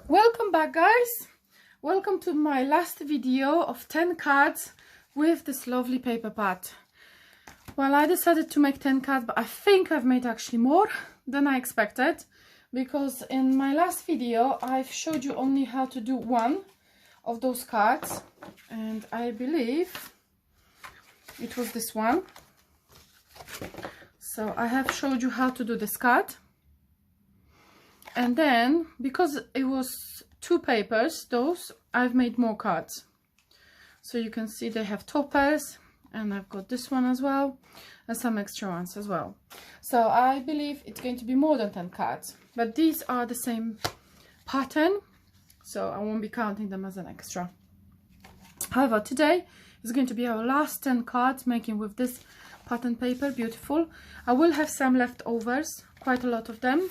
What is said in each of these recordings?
Welcome back, guys. Welcome to my last video of 10 cards with this lovely paper pad. Well, I decided to make 10 cards, but I think I've made actually more than I expected, because in my last video I've showed you only how to do one of those cards, and I believe it was this one. So I have showed you how to do this card. And then, because it was two papers, those, I've made more cards. So you can see they have toppers, and I've got this one as well, and some extra ones as well. So I believe it's going to be more than 10 cards, but these are the same pattern, so I won't be counting them as an extra. However, today is going to be our last 10 cards, making with this pattern paper, beautiful. I will have some leftovers, quite a lot of them.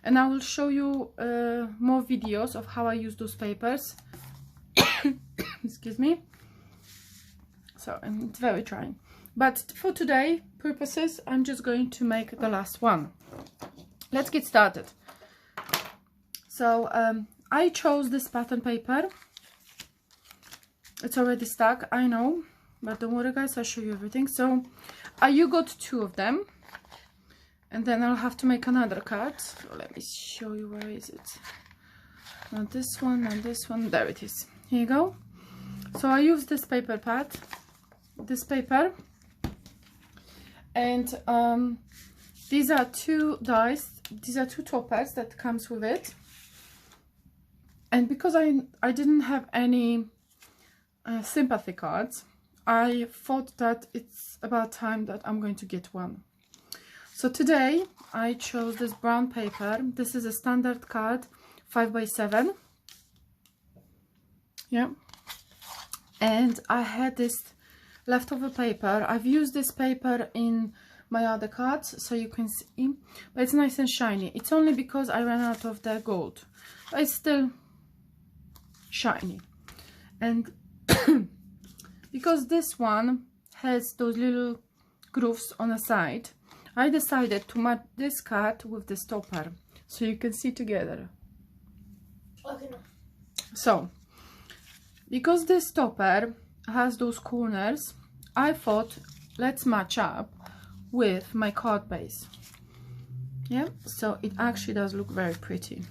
And I will show you more videos of how I use those papers. Excuse me. So, and it's very dry. But for today purposes, I'm just going to make the last one. Let's get started. So, I chose this pattern paper. It's already stuck, I know. But don't worry, guys, I'll show you everything. So, you got two of them. And then I'll have to make another card. So let me show you, where is it? Not this one, not this one. There it is. Here you go. So I use this paper pad, this paper, and these are two dies. These are two toppers that comes with it. And because I didn't have any sympathy cards, I thought that it's about time that I'm going to get one. So today I chose this brown paper. This is a standard card, 5x7. Yeah. And I had this leftover paper. I've used this paper in my other cards, so you can see. But it's nice and shiny. It's only because I ran out of the gold. But it's still shiny. And because this one has those little grooves on the side, I decided to match this card with the stopper, so you can see together. Okay. So, because this stopper has those corners, I thought let's match up with my card base. Yeah, so it actually does look very pretty.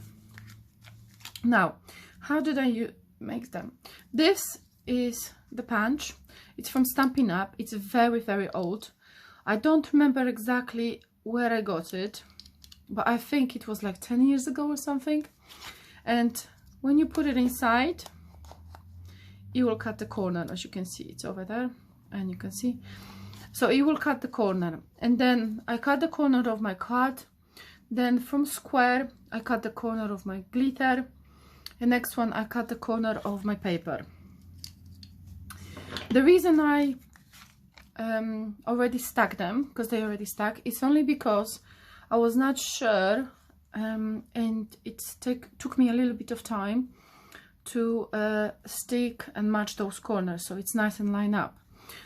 Now, how did I make them? This is the punch. It's from Stampin' Up. It's very, very old. I don't remember exactly where I got it, but I think it was like 10 years ago or something. And when you put it inside, you will cut the corner. As you can see, it's over there, and you can see. So you will cut the corner, and then I cut the corner of my card. Then from square, I cut the corner of my glitter. The next one, I cut the corner of my paper. The reason I already stuck them, because they already stuck, it's only because I was not sure, and it took me a little bit of time to stick and match those corners, so it's nice and lined up.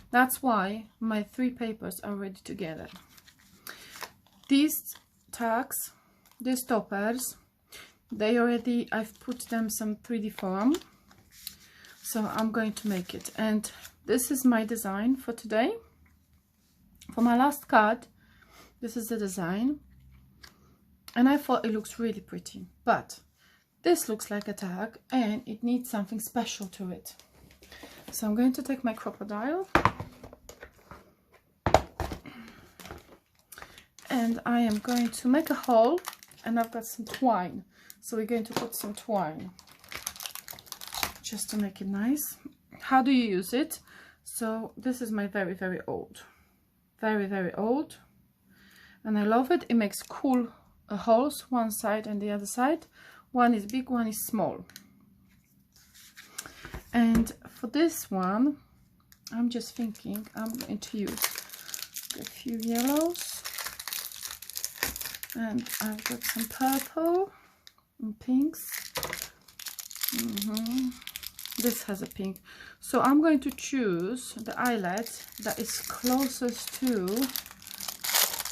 That's why my three papers are already together. These tags, these toppers, I've put them some 3D foam, so I'm going to make it. And this is my design for today. For my last card, this is the design. And I thought it looks really pretty. But this looks like a tag, and it needs something special to it. So I'm going to take my crocodile. And I am going to make a hole. And I've got some twine. So we're going to put some twine, just to make it nice. How do you use it? So this is my very, very old, and I love it. It makes cool holes, one side and the other side. One is big, one is small. And for this one, I'm just thinking I'm going to use a few yellows, and I've got some purple and pinks. This has a pink, so I'm going to choose the eyelet that is closest to.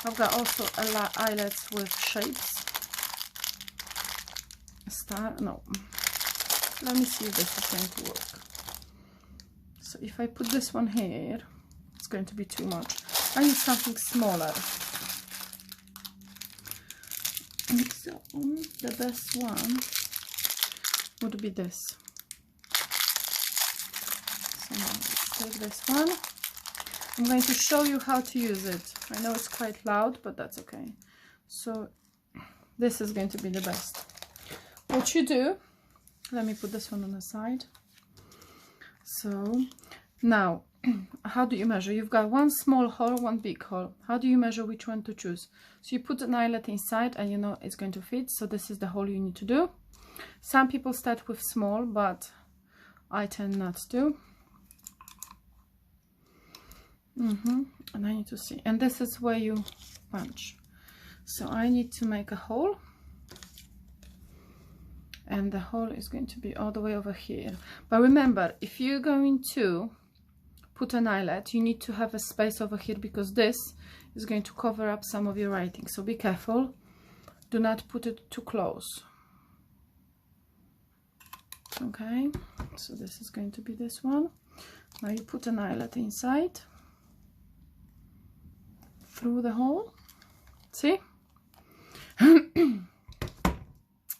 I've got also eyelets with shapes, star. No, let me see if this is going to work. So if I put this one here, it's going to be too much. I need something smaller. And so the best one would be this. So now let's take this one. I'm going to show you how to use it. I know it's quite loud, but that's okay. So this is going to be the best. What you do, let me put this one on the side. So now, how do you measure? You've got one small hole, one big hole. How do you measure which one to choose? So you put an eyelet inside and you know it's going to fit. So this is the hole you need to do. Some people start with small, but I tend not to. And I need to see. And this is where you punch. So I need to make a hole. And the hole is going to be all the way over here. But remember, if you're going to put an eyelet, you need to have a space over here because this is going to cover up some of your writing. So be careful. Do not put it too close. Okay, so this is going to be this one. Now you put an eyelet inside through the hole. See?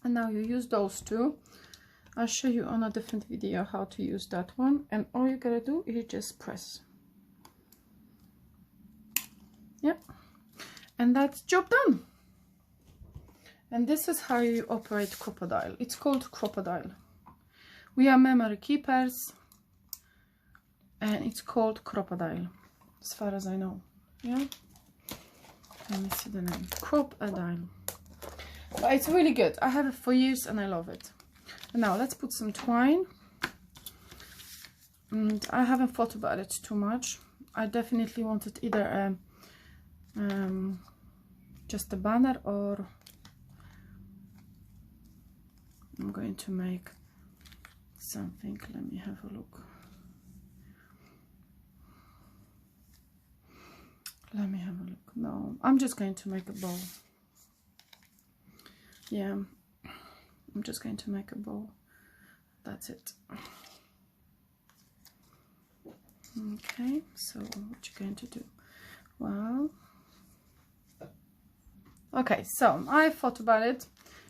And now you use those two. I'll show you on a different video how to use that one. And all you gotta do is just press. Yeah. And that's job done. And this is how you operate Crop-A-Dile. It's called Crop-A-Dile. We are memory keepers. And it's called Crop-A-Dile, as far as I know. Yeah. Let me see the name. Crop-A-Dile. But it's really good. I have it for years and I love it. And now let's put some twine. And I haven't thought about it too much. I definitely wanted either just a banner, or I'm going to make something. Let me have a look. Let me have a look. No, I'm just going to make a bow. Yeah, I'm just going to make a bow. That's it. Okay, so what you're going to do? Well, okay, so I thought about it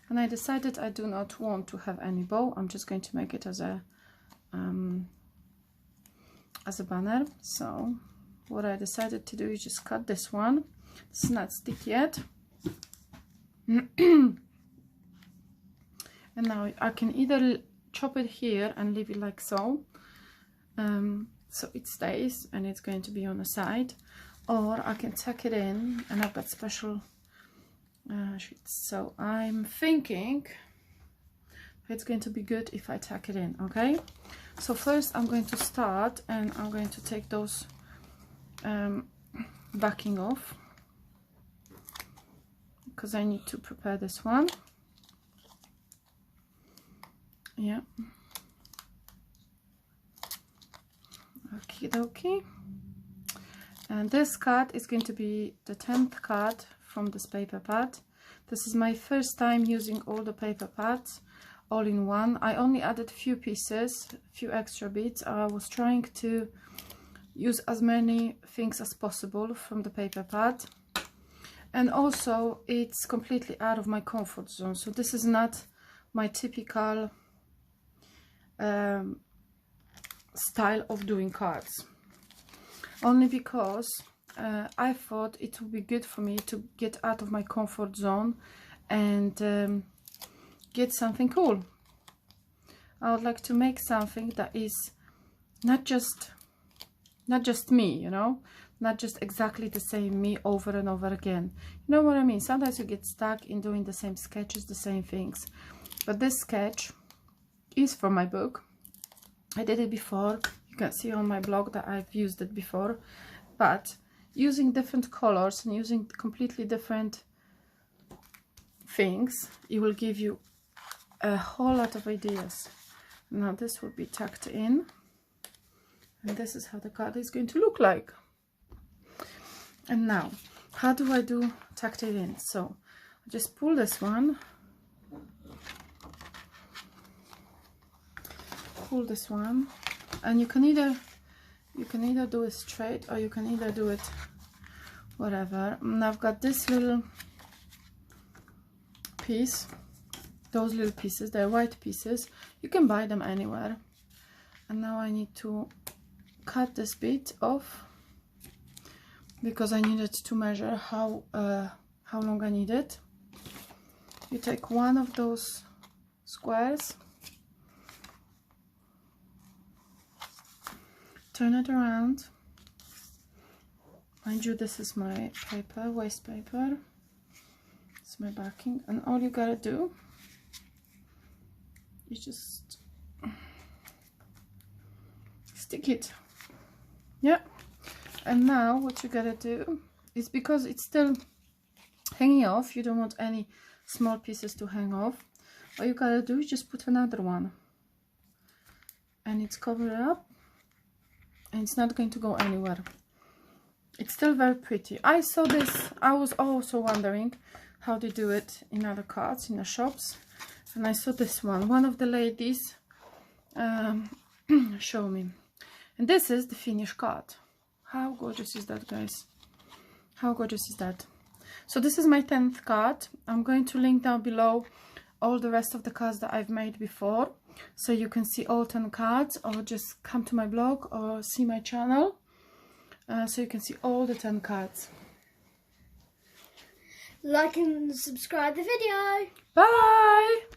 and I decided I do not want to have any bow. I'm just going to make it as a banner. So what I decided to do is just cut this one. It's not stick yet. And now I can either chop it here and leave it like so, so it stays and it's going to be on the side, or I can tuck it in, and I've got special sheets. So I'm thinking it's going to be good if I tuck it in. Okay, so first I'm going to start and I'm going to take those backing off because I need to prepare this one. Yeah. Okie dokie. And this card is going to be the 10th card from this paper pad. This is my first time using all the paper pads all in one. I only added few pieces, few extra bits. I was trying to use as many things as possible from the paper pad. And also it's completely out of my comfort zone. So this is not my typical style of doing cards, only because I thought it would be good for me to get out of my comfort zone and get something cool. I would like to make something that is not just me, you know, not just exactly the same me over and over again. You know what I mean? Sometimes you get stuck in doing the same sketches, the same things. But this sketch is from my book. I did it before. You can see on my blog that I've used it before, but using different colors and using completely different things, it will give you a whole lot of ideas. Now this will be tucked in, and this is how the card is going to look like. And now, how do I do tucked it in? So I just pull this one pull this one, and you can either do it straight, or you can either do it whatever. And I've got this little piece, those little pieces, they're white pieces, you can buy them anywhere. And now I need to cut this bit off because I needed to measure how long I need it. You take one of those squares, turn it around. Mind you, this is my paper, waste paper. It's my backing, and all you gotta do is just stick it. Yeah. And now what you gotta do is, because it's still hanging off, you don't want any small pieces to hang off. All you gotta do is just put another one, and it's covered up, and it's not going to go anywhere. It's still very pretty. I saw this, I was also wondering how they do it in other cards, in the shops, and I saw this one of the ladies show me, and this is the finished card. How gorgeous is that, guys? How gorgeous is that? So this is my 10th card. I'm going to link down below all the rest of the cards that I've made before, so you can see all 10 cards, or just come to my blog or see my channel, so you can see all the 10 cards. Like and subscribe the video. Bye!